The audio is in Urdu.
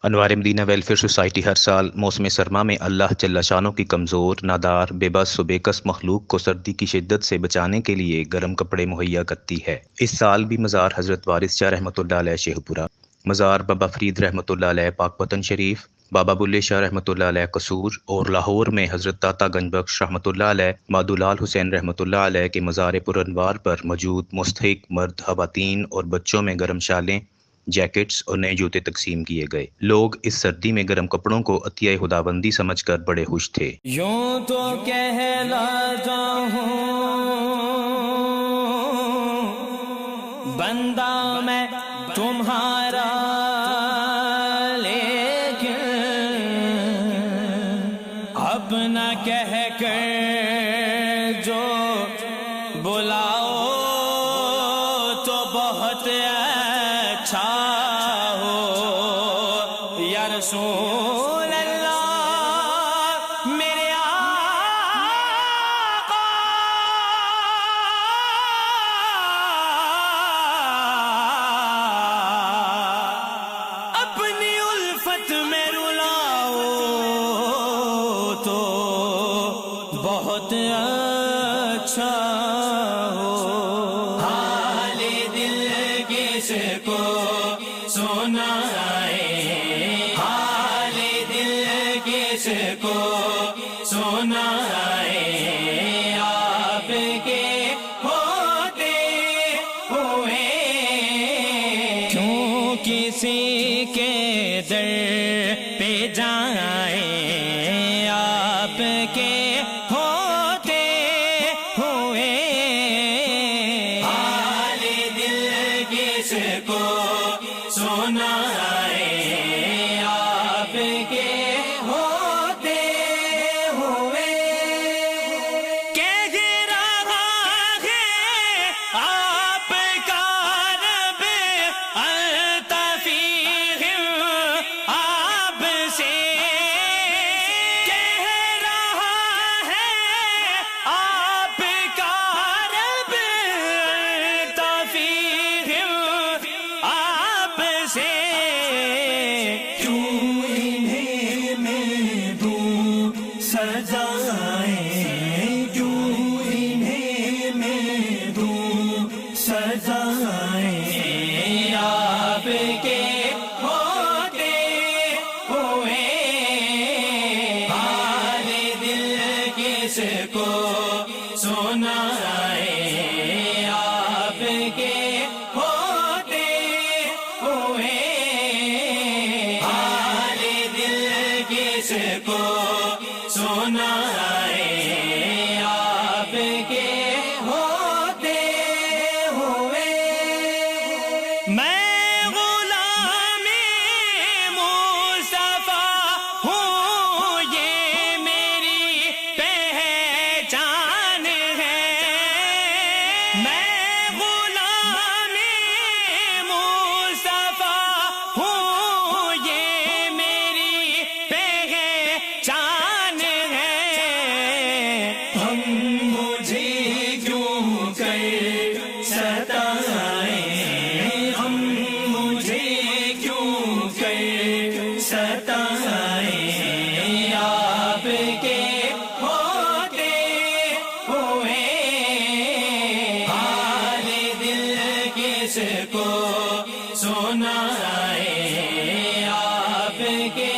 انوار مدینہ ویلفیئر سوسائٹی ہر سال موسم سرما میں اللہ جل شانہ کی کمزور، نادار، بے بس و بے کس مخلوق کو سردی کی شدت سے بچانے کے لیے گرم کپڑے مہیا کرتی ہے۔ اس سال بھی مزار حضرت وارث شاہ رحمۃ اللہ علیہ شیخ پورہ، مزار بابا فرید رحمۃ اللہ علیہ پاک وطن شریف، بابا بلے شاہ رحمۃ اللہ علیہ قصور اور لاہور میں حضرت داتا گنج بخش رحمۃ اللہ علیہ، مادو لال حسین رحمۃ اللہ علیہ کے مزار پر انوار پر موجود مستحق مرد، خواتین اور بچوں میں گرم شالیں، جیکٹس اور نئے جوتے تقسیم کیے گئے۔ لوگ اس سردی میں گرم کپڑوں کو عطیہ خداوندی سمجھ کر بڑے خوش تھے۔ یوں تو کہلاتا ہوں بندہ میں تمہارا، لیکن اپنا کہہ کر جو بلاؤ تو بہت اچھا ہو یا رسول اللہ میرے آقا۔ اپنی الفت میں رلاؤ تو بہت اچھا ہو۔ حال دل کس کو سنائے، حال دل کس کو سنائے، آپ کے ہوتے ہوئے کیوں کسی کے در پہ جائیں، آپ کے ہوتے ہوئے حال دل کس کو سنائے، آپ کے ہوتے ہوئے کہہ رہا ہے آپ کا رب التفیہم آپ سے، کہہ رہا ہے آپ کا رب التفیہم آپ سے۔ کیوں انہیں میں دوں سزائیں، کیوں انہیں میں دوں سزائیں، آپ کے ہوتے ہوئے حال دل کس کو سنائے، آپ کے ہوتے ہوئے حال دل کس کو سنائے، آپ کے ہوتے ہوئے۔ میں غلام مصطفیٰ ہوں، یہ میری پہچان ہے۔ میں غلام مصطفیٰ ہوں، یہ میری پہچان ہے۔ ہم مجھے کیوں کر ستائیں، ہم مجھے کیوں کر ستائیں، آپ کے ہوتے ہوئے حال دل کس کو سنائے، آپ کے